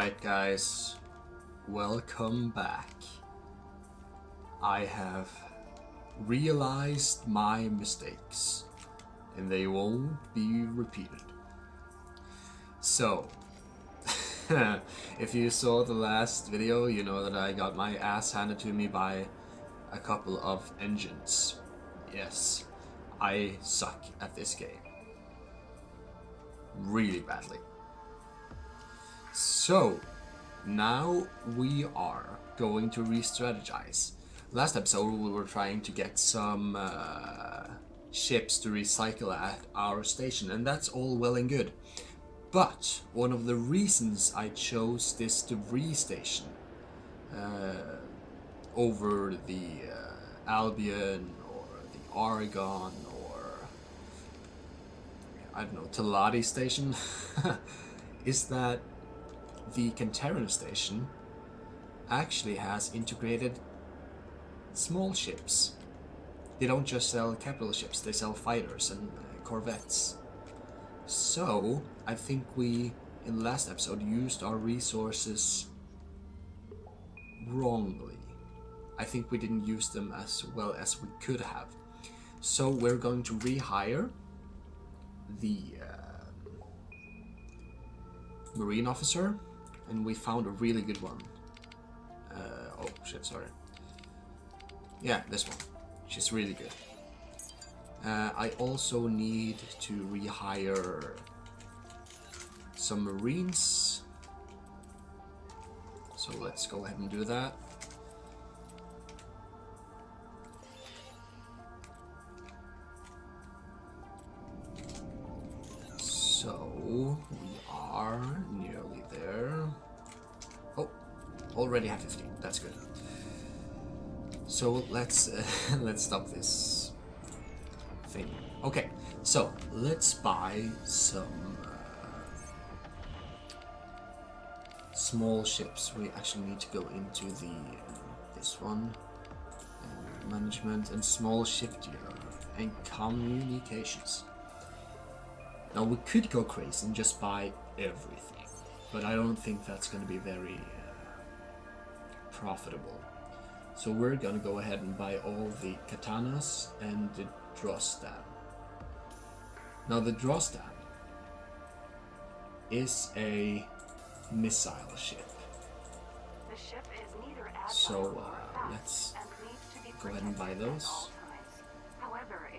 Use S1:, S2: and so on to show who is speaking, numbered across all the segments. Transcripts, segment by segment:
S1: Alright guys, welcome back. I have realized my mistakes and they won't be repeated. So, if you saw the last video, you know that I got my ass handed to me by a couple of engines. Yes, I suck at this game. Really badly. So, now we are going to re-strategize. Last episode we were trying to get some ships to recycle at our station, and that's all well and good. But one of the reasons I chose this debris station over the Albion or the Argon or I don't know, Teladi station is that the Chimera station actually has integrated small ships. They don't just sell capital ships, they sell fighters and corvettes. So, I think we, in the last episode, used our resources wrongly. I think we didn't use them as well as we could have. So, we're going to rehire the Marine officer, and we found a really good one. Oh shit, sorry. Yeah, this one. She's really good. I also need to rehire some Marines. So let's go ahead and do that. So we are nearly there. Oh, already have 15. That's good. So let's let's stop this thing. Okay, so let's buy some small ships. We actually need to go into the this one, management and small ship dealer and communications. Now we could go crazy and just buy everything, but I don't think that's going to be very profitable. So we're gonna go ahead and buy all the katanas and the Drostan. Now the Drostan is a missile ship.
S2: The ship is neither
S1: so let's go ahead and buy those.
S2: However,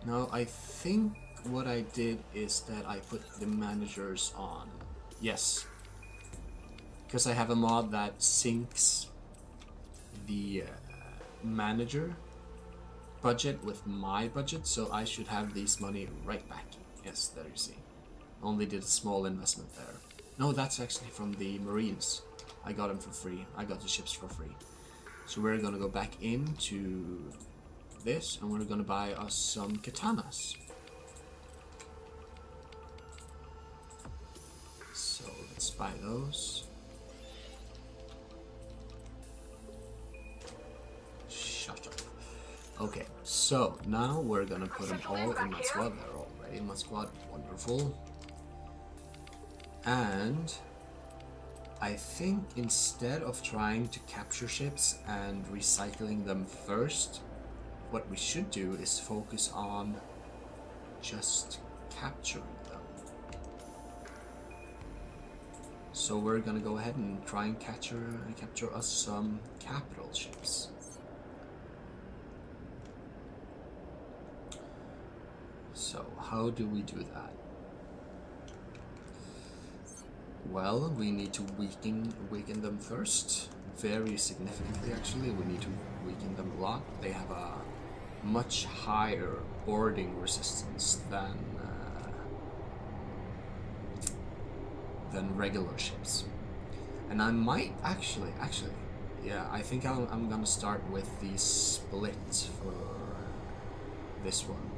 S1: now I think what I did is that I put the managers on. Yes. Because I have a mod that syncs the manager budget with my budget, so I should have this money right back. Yes, there you see. Only did a small investment there. No, that's actually from the Marines. I got them for free. I got the ships for free. So we're gonna go back into this and we're gonna buy us some katanas. So let's buy those. Okay, so now we're gonna put them all in my squad. They're already in my squad. Wonderful. And I think instead of trying to capture ships and recycling them first, what we should do is focus on just capturing them. So we're gonna go ahead and try and capture us some capital ships. So, how do we do that? Well, we need to weaken them first. Very significantly, actually. We need to weaken them a lot. They have a much higher boarding resistance than regular ships. And I might actually, yeah, I think I'm gonna start with the split for this one.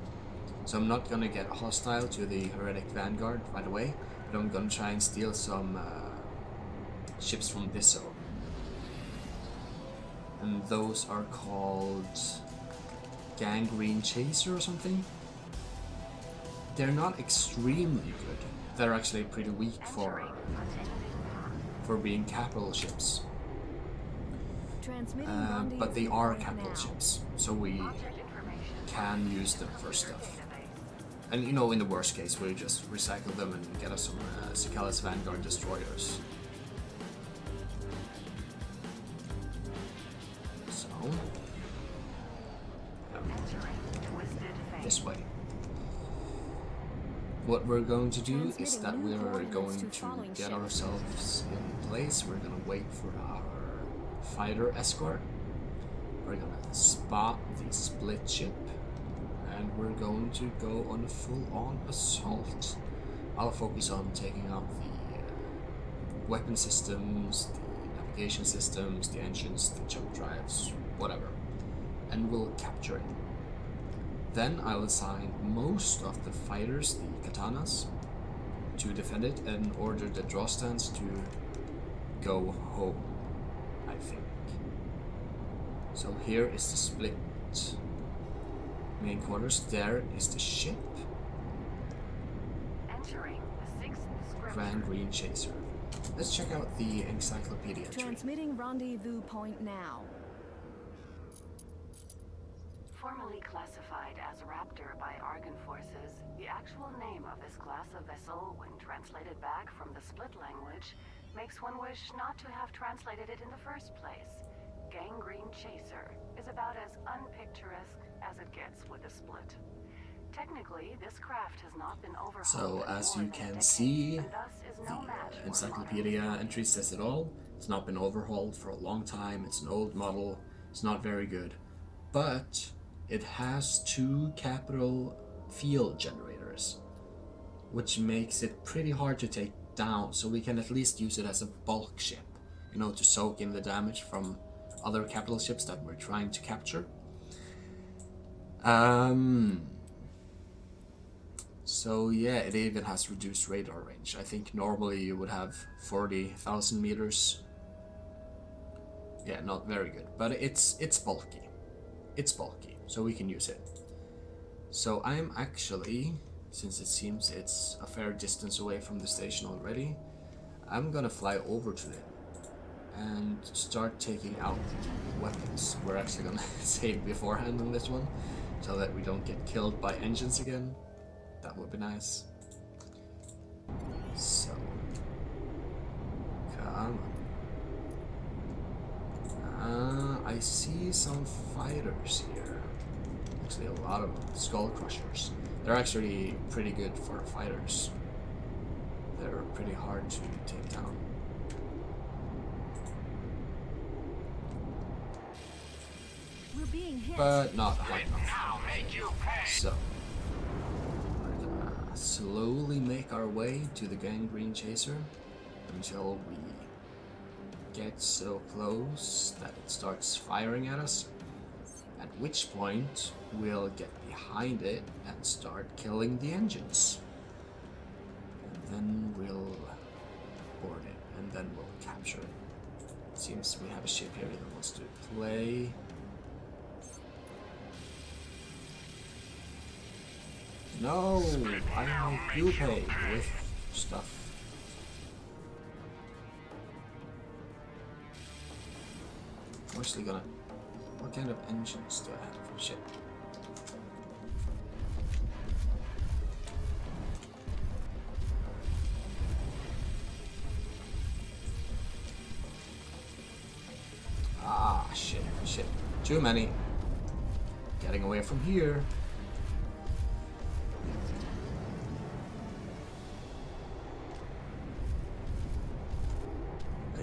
S1: So I'm not gonna get hostile to the Heretic Vanguard right away, but I'm gonna try and steal some ships from this zone. And those are called Gangrene Chaser or something. They're not extremely good. They're actually pretty weak for for being capital ships.
S3: Transmitting
S1: But they are
S3: rendezvous
S1: capital
S3: now.
S1: ships, so we
S2: Object information.
S1: can use them for stuff.
S2: Database.
S1: And you know, in the worst case, we just recycle them and get us some Cicalis Vanguard destroyers. So,
S2: Entering Twisted Fate.
S1: this way. What we're going to do is that we're going to get ourselves in place. We're going to wait for our fighter escort. We're going to spot the split ship. And we're going to go on a full-on assault. I'll focus on taking out the weapon systems, the navigation systems, the engines, the jump drives, whatever. And we'll capture it. Then I'll assign most of the fighters, the katanas, to defend it and order the draw stands to go home, I think. So here is the split main quarters. There is the ship.
S2: Entering the 6th scripture.
S1: Grand Green Chaser. Let's check out the encyclopedia entry.
S3: Transmitting rendezvous point now.
S2: Formerly classified as Raptor by Argon forces, the actual name of this class of vessel, when translated back from the split language, makes one wish not to have translated it in the first place. Gangrene Chaser is about as unpicturesque as it gets with a split. Technically, this craft has not been overhauled.
S1: So
S2: in
S1: as
S2: more
S1: you
S2: than a
S1: can
S2: decade,
S1: see,
S2: and thus is no
S1: the
S2: match for
S1: encyclopedia
S2: modern
S1: entry says it all. It's not been overhauled for a long time. It's an old model. It's not very good. But it has 2 capital field generators, which makes it pretty hard to take down. So we can at least use it as a bulk ship, you know, to soak in the damage from other capital ships that we're trying to capture. So yeah, it even has reduced radar range. I think normally you would have 40,000 meters. Yeah, not very good, but it's bulky. It's bulky, so we can use it. So I'm actually, since it seems it's a fair distance away from the station already, I'm gonna fly over to it and start taking out weapons. We're actually gonna save beforehand on this one, so that we don't get killed by engines again. That would be nice. So, come on. I see some fighters here. Actually, a lot of them. Skull Crushers. They're actually pretty good for fighters. They're pretty hard to take down.
S3: We're being hit.
S1: But not hard enough. So, we're gonna slowly make our way to the Gangrene Chaser until we get so close that it starts firing at us, at which point we'll get behind it and start killing the engines. And then we'll board it, and then we'll capture it. Seems we have a ship here that wants to play. No, I make you pay with stuff. I'm actually gonna... What kind of engines do I have? Shit. Ah, shit. Too many. Getting away from here.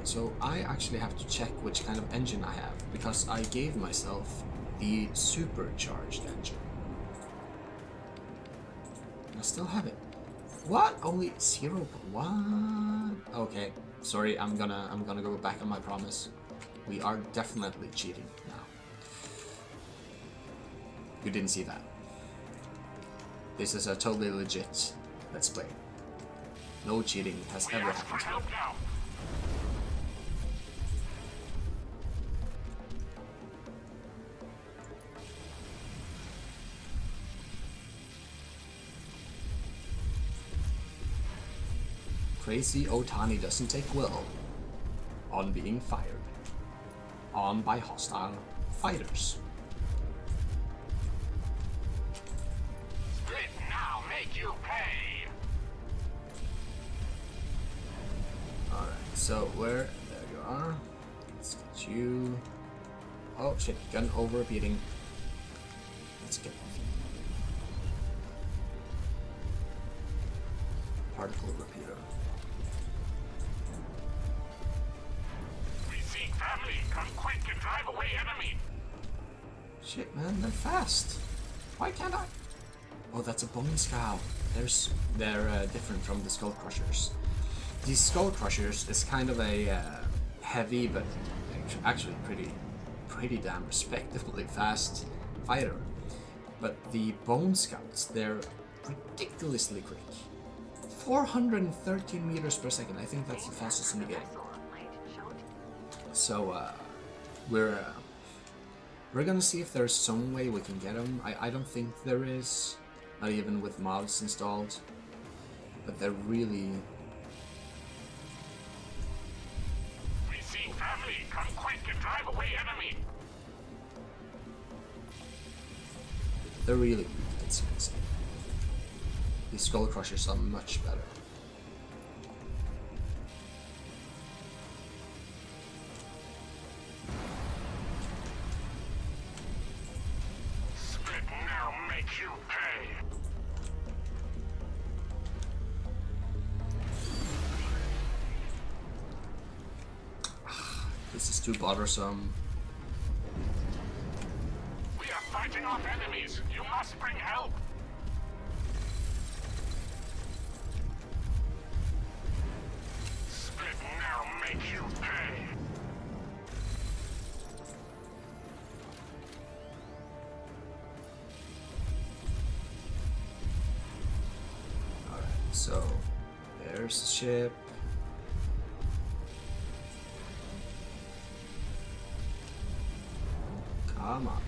S1: So I actually have to check which kind of engine I have, because I gave myself the supercharged engine. I still have it. What? Only 0. What? Okay, sorry. I'm gonna go back on my promise. We are definitely cheating now. You didn't see that. This is a totally legit Let's Play. No cheating has ever happened here. Crazy Otani doesn't take well. on being fired on by hostile fighters.
S4: Split now, make you pay.
S1: Alright, so where? There you are. Let's get you. Oh shit, gun overheating. Let's get particle repeater.
S4: We seek family. Come quick and drive away enemy.
S1: Shit, man, they're fast. Why can't I? Oh, that's a bone scow. They're different from the skull crushers. These skull crushers is kind of a heavy, but actually pretty damn respectably fast fighter. But the bone scouts, they're ridiculously quick. 413 meters per second. I think that's the fastest in the game. So we're gonna see if there's some way we can get them. I don't think there is, not even with mods installed. But they're really.
S4: We seek family. Come quick and drive away enemy.
S1: They're really weak. It's insane. These skull crushers are much better.
S4: Split now, make you pay.
S1: This is too bothersome.
S4: We are fighting off enemies. You must bring help. Split now, make you pay.
S1: Alright, so there's the ship. Come on.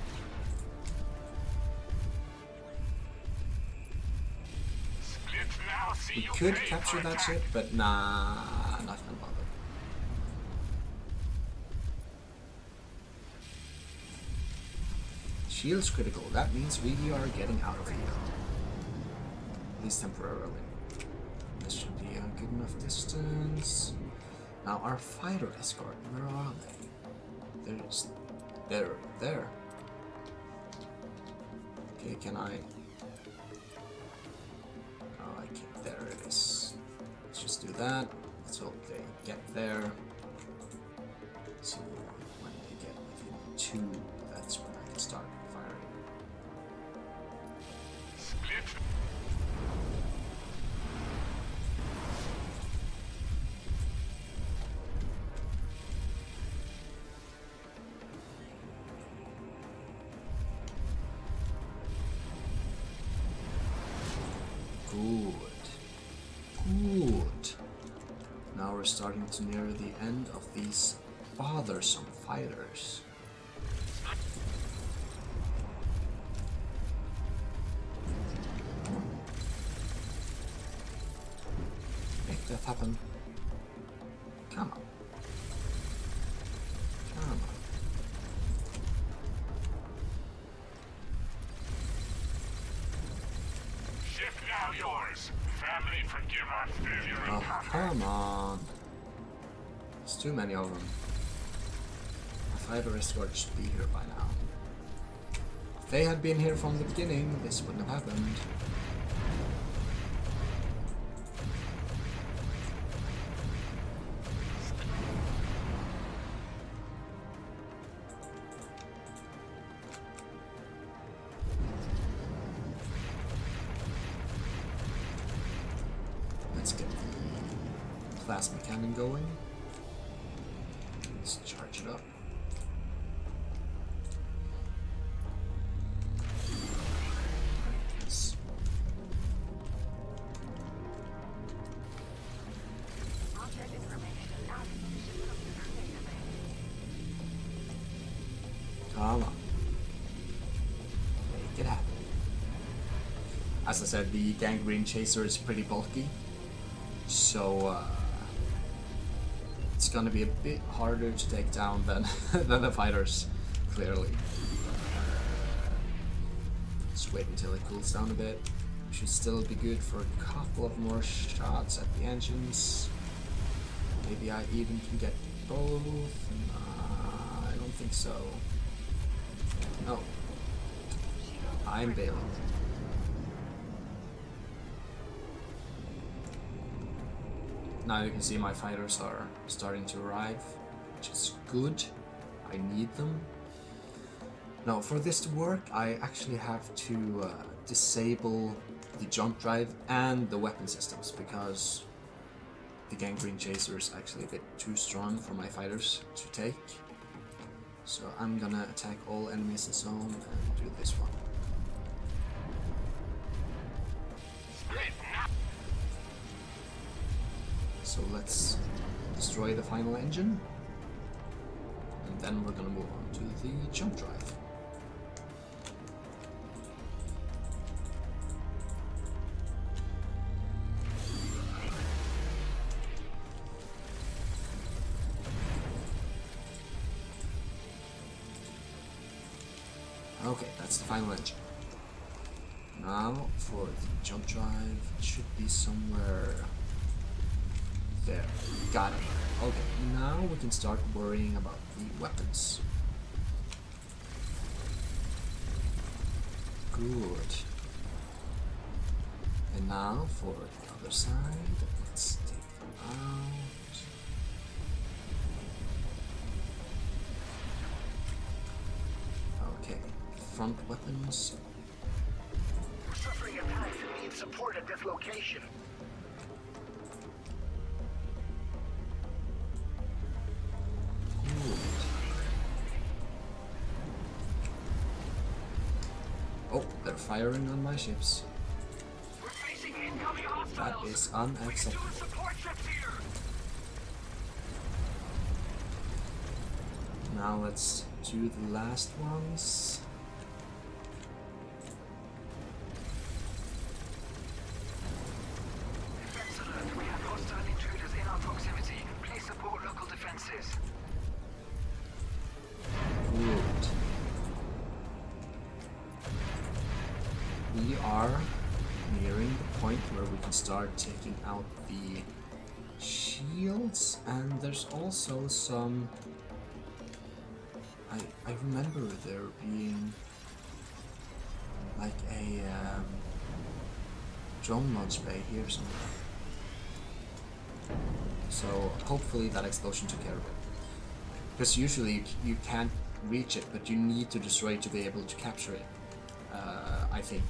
S4: Split now, see
S1: We
S4: you
S1: could
S4: pay
S1: capture
S4: for
S1: that
S4: attack.
S1: ship, but nah, not gonna bother. Shield's critical. That means we are getting out of here. At least temporarily. This should be a good enough distance. Now our fighter escort, where are they? They're there. Okay, can I? Oh, I can't. There it is. Let's just do that. Let's hope they get there. So when they get within 2, that's when I can start firing.
S4: Split.
S1: Good. Now we're starting to near the end of these bothersome fighters. Make that happen. Come on. Come on.
S4: Ship now yours. Family, forgive our failure in
S1: Oh,
S4: combat.
S1: come on. There's too many of them. A fighter escort should be here by now. If they had been here from the beginning, this wouldn't have happened. Let's get the plasma cannon going. Let's charge it up. Yes.
S2: Object information added to the computer database.
S1: Come on. Make it happen. As I said, the gangrene chaser is pretty bulky. So, it's gonna be a bit harder to take down than than the fighters, clearly. Just wait until it cools down a bit. Should still be good for a couple of more shots at the engines. Maybe I even can get both. I don't think so. No. I'm bailing. Now you can see my fighters are starting to arrive, which is good. I need them. Now for this to work, I actually have to disable the jump drive and the weapon systems, because the gangrene chaser is actually a bit too strong for my fighters to take. So I'm gonna attack all enemies in zone and do this one. So let's destroy the final engine, and then we're gonna move on to the jump drive. Okay, that's the final engine. Now for the jump drive, it should be somewhere there. Got it. Okay, now we can start worrying about the weapons. Good. And now for the other side, let's take them out. Okay, front weapons.
S4: We're suffering attacks and need support at this location.
S1: Oh, they're firing on my ships.
S4: We're facing incoming hostiles.
S1: That is unacceptable.
S4: Support ships here.
S1: Now let's do the last ones.
S4: Defense alert. We have hostile intruders in our proximity. Please support local defenses.
S1: Good. We are nearing the point where we can start taking out the shields, and there's also some... I remember there being like a drone launch bay here somewhere. So hopefully that explosion took care of it. Because usually you can't reach it, but you need to destroy it to be able to capture it. I think.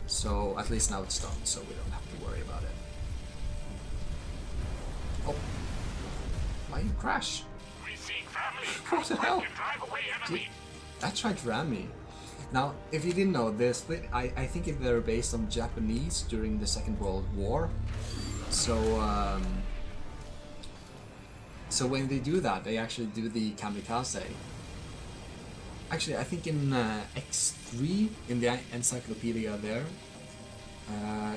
S1: So at least now it's done, so we don't have to worry about it. Oh, why you crash?
S4: We seek family.
S1: What the hell?
S4: Drive away enemy.
S1: That tried to ram me. Now, if you didn't know, they're split. I think if they're based on Japanese during the Second World War. So so when they do that, they actually do the kamikaze. Actually, I think in X3, in the encyclopedia there.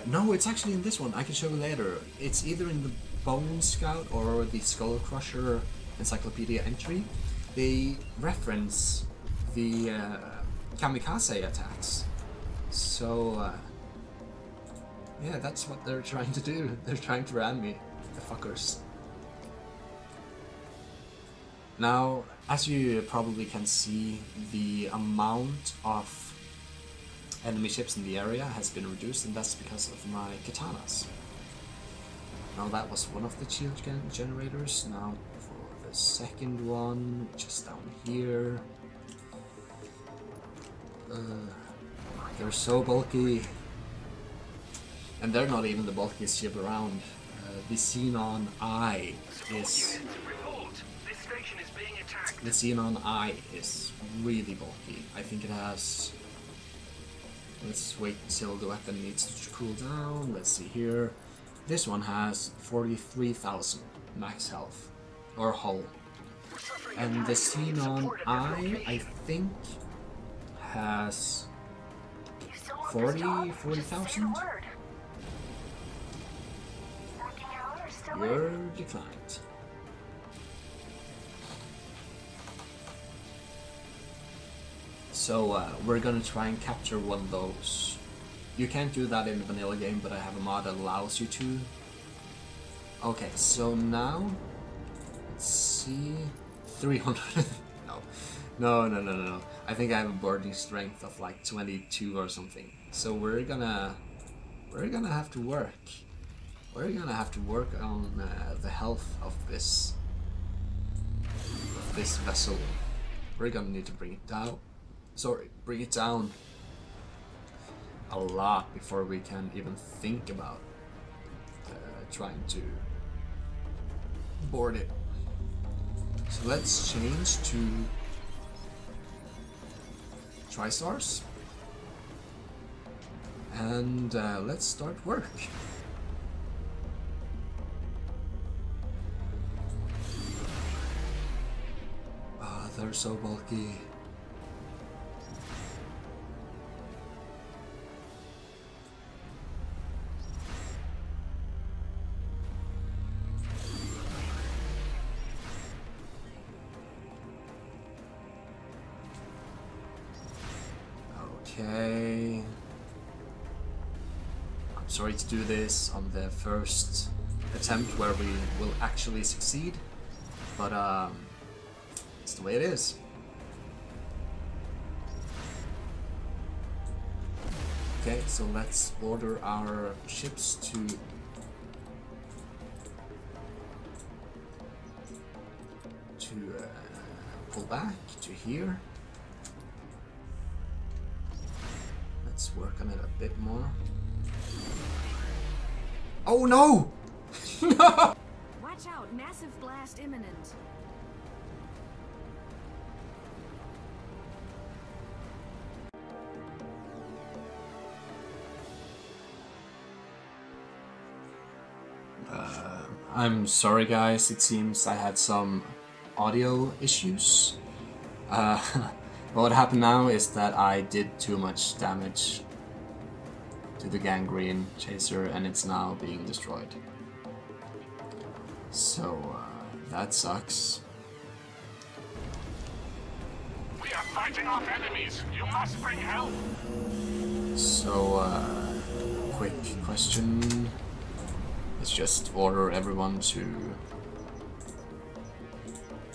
S1: No, it's actually in this one. I can show you later. It's either in the Bone Scout or the Skull Crusher encyclopedia entry. They reference the kamikaze attacks. So, yeah, that's what they're trying to do. They're trying to ram me, the fuckers. Now, as you probably can see, the amount of enemy ships in the area has been reduced, and that's because of my katanas. Now that was one of the shield generators. Now for the second one, which is down here. They're so bulky. And they're not even the bulkiest ship around. The Xenon Eye is... The Xenon Eye is really bulky. I think it has... Let's wait until the weapon needs to cool down. Let's see here. This one has 43,000 max health, or hull. And the Xenon Eye, I think, has 40,000? You're declined. So we're gonna try and capture one of those. You can't do that in the vanilla game, but I have a mod that allows you to. Okay, so now, let's see, 300. No. I think I have a boarding strength of like 22 or something. So we're gonna have to work. We're gonna have to work on the health of this vessel. We're gonna need to bring it down. Sorry, bring it down a lot before we can even think about trying to board it. So let's change to TriStars and let's start work. Ah, they're so bulky. Okay. I'm sorry to do this on the first attempt where we will actually succeed, but it's the way it is. Okay, so let's order our ships to pull back to here. Let's work on it a bit more. Oh no! No!
S3: Watch out, massive blast imminent.
S1: I'm sorry guys, it seems I had some audio issues. What happened now is that I did too much damage to the gangrene chaser and it's now being destroyed. So that sucks.
S4: We are fighting off enemies. You must bring help.
S1: So quick question. Let's just order everyone to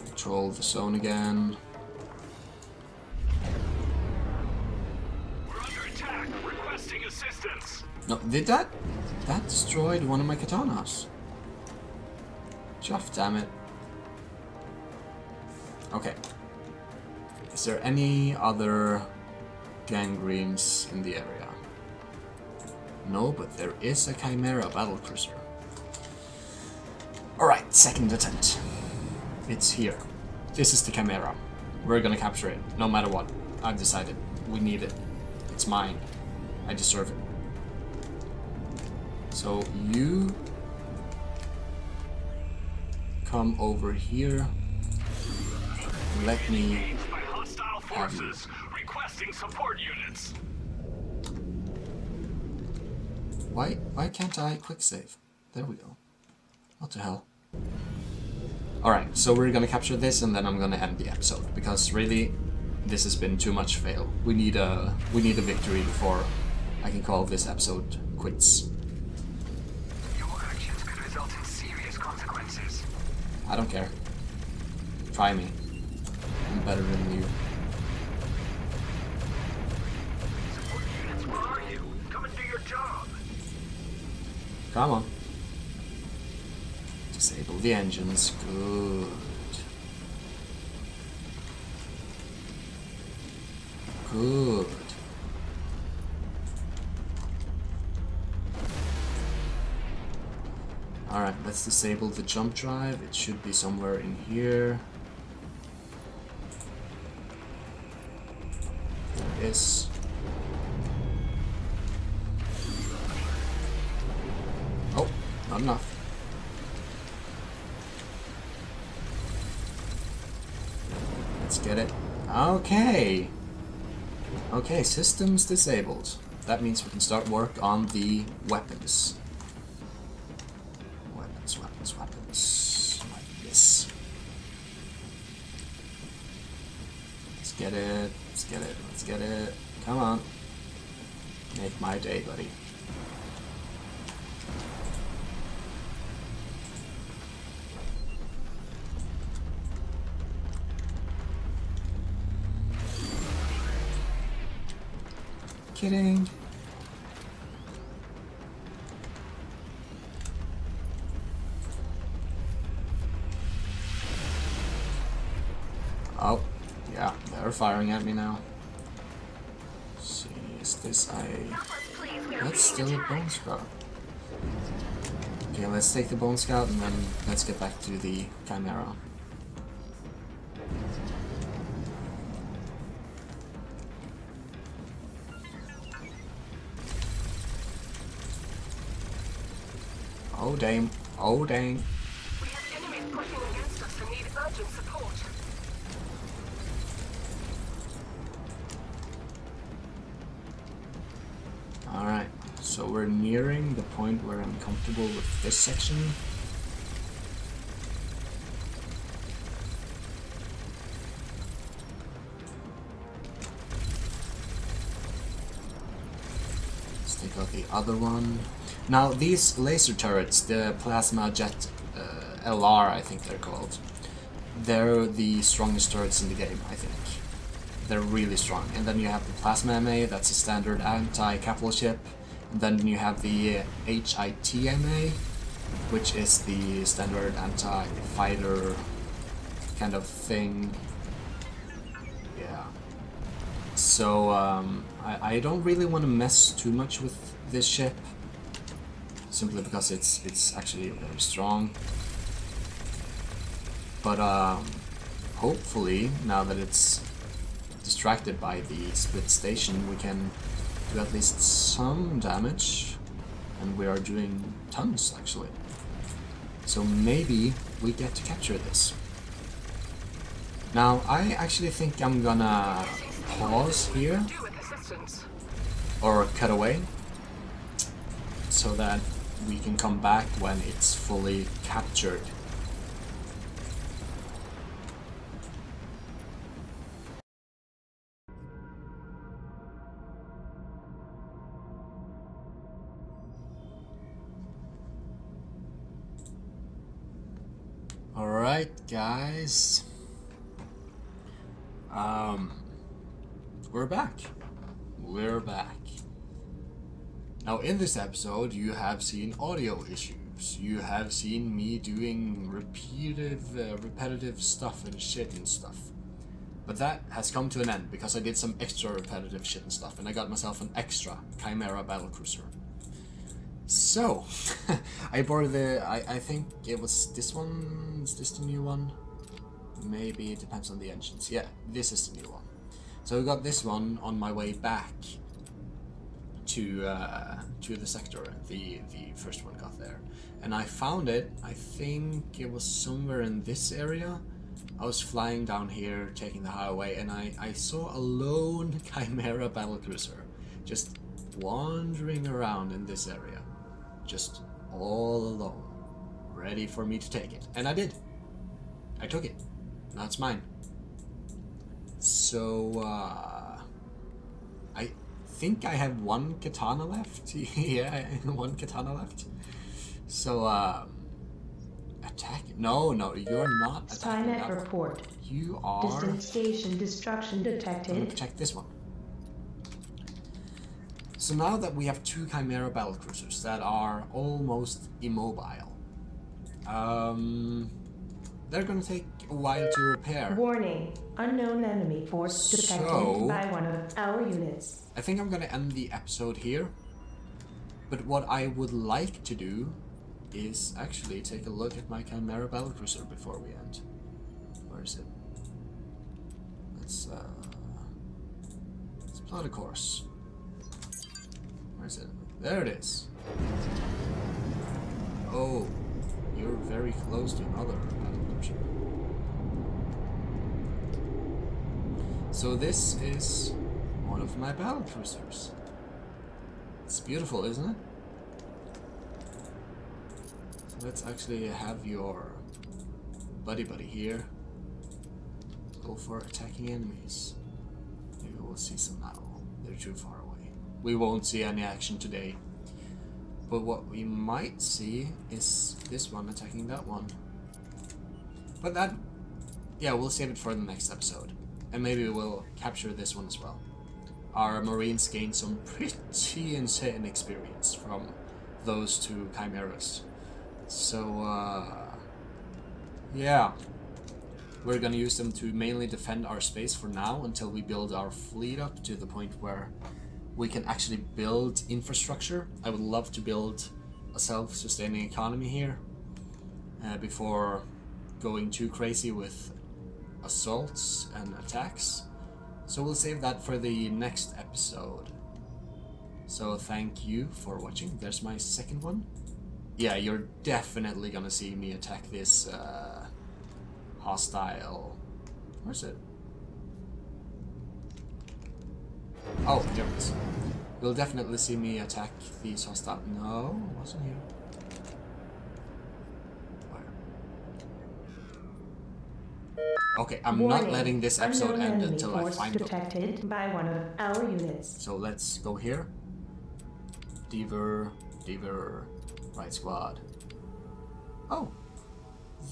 S1: control the zone again.
S4: We're under attack. Requesting assistance.
S1: No, did that? That destroyed one of my katanas. Chuff, damn it. Okay. Is there any other gangrenes in the area? No, but there is a Chimera Battlecruiser. Alright, second attempt. It's here. This is the Chimera. We're gonna capture it, no matter what. I've decided. We need it. It's mine. I deserve it. So you come over here. Let me
S4: Engaged by hostile
S1: have you.
S4: forces. Requesting support units.
S1: Why can't I quick save? There we go. What the hell? Alright, so we're gonna capture this and then I'm gonna end the episode because really this has been too much fail. We need a victory before I can call this episode quits.
S4: Your actions could result in serious consequences.
S1: I don't care. Try me. I'm better than you.
S4: Support units, where are you? Come and do your job.
S1: Come on. Disable the engines. Good. Good. Alright, let's disable the jump drive. It should be somewhere in here. There it is. Oh, not enough. Let's get it. Okay. Okay, systems disabled. That means we can start work on the weapons. Weapons. Like this. Let's get it. Let's get it. Let's get it. Come on. Make my day, buddy. Kidding. Oh, yeah, they're firing at me now. Let's see, is this That's still a bone scout. Okay, let's take the bone scout and then let's get back to the Chimera. Oh dang. Oh dang.
S2: We have enemies pushing against us and need urgent support.
S1: Alright, so we're nearing the point where I'm comfortable with this section. Let's take out the other one. Now these laser turrets, the plasma jet LR I think they're called, they're the strongest turrets in the game, I think. They're really strong. And then you have the plasma MA, that's a standard anti-capital ship. And then you have the HITMA, which is the standard anti-fighter kind of thing. Yeah. So I don't really want to mess too much with this ship, simply because it's actually very strong. But hopefully, now that it's distracted by the split station, we can do at least some damage, and we are doing tons actually. So maybe we get to capture this. Now I actually think I'm gonna pause here, or cut away, so that we can come back when it's fully captured. Alright guys, we're back. We're back. Now in this episode you have seen audio issues, you have seen me doing repetitive stuff and shit and stuff. But that has come to an end because I did some extra repetitive shit and stuff and I got myself an extra Chimera Battlecruiser. So, I borrowed I think it was this one. Is this the new one? Maybe, it depends on the engines. Yeah, this is the new one. So I got this one on my way back to the sector. The first one got there. And I found it, I think it was somewhere in this area. I was flying down here, taking the highway, and I saw a lone Chimera Battlecruiser just wandering around in this area. Just all alone, ready for me to take it. And I did. I took it. Now it's mine. So, I think I have one katana left. Yeah, one katana left. So, attack. No, you're not attacking
S5: Skynet
S1: that
S5: report.
S1: one. You are.
S5: Distant station destruction detected.
S1: Check this one. So now that we have two Chimera Battlecruisers that are almost immobile, they're gonna take a while to repair.
S5: Warning, unknown enemy force detected by one of our units.
S1: I think I'm gonna end the episode here, but what I would like to do is actually take a look at my Chimera Battlecruiser before we end. Where is it? Let's plot a course. Where is it? There it is. Oh, you're very close to another battlecruiser. So this is one of my battlecruisers. It's beautiful, isn't it? So let's actually have your buddy here. Go for attacking enemies. Maybe we'll see some now. They're too far away. We won't see any action today. But what we might see is this one attacking that one. But that... yeah, we'll save it for the next episode. And maybe we'll capture this one as well. Our Marines gained some pretty insane experience from those two Chimeras. So, yeah. We're gonna use them to mainly defend our space for now until we build our fleet up to the point where we can actually build infrastructure. I would love to build a self-sustaining economy here before going too crazy with assaults and attacks. So we'll save that for the next episode. So thank you for watching. There's my second one. Yeah, you're definitely gonna see me attack this hostile... where's it? Oh, there it is. You'll definitely see me attack these hostile... no, it wasn't here. Okay, I'm
S5: Warning.
S1: not letting this episode
S5: Unknown
S1: end
S5: enemy
S1: until I
S5: force
S1: find them.
S5: detected by one of our units.
S1: So let's go here. Deaver, right squad. Oh,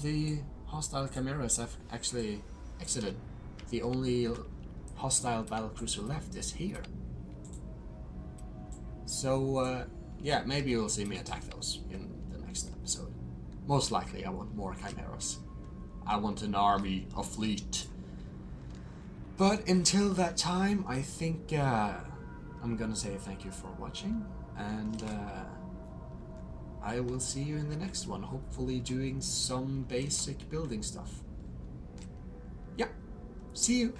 S1: the hostile Chimeras have actually exited. The only hostile battlecruiser left is here. So, yeah, maybe you'll see me attack those in the next episode. Most likely I want more Chimeras. I want an army, a fleet. But until that time, I think I'm gonna say thank you for watching, and I will see you in the next one, hopefully doing some basic building stuff. Yeah, see you!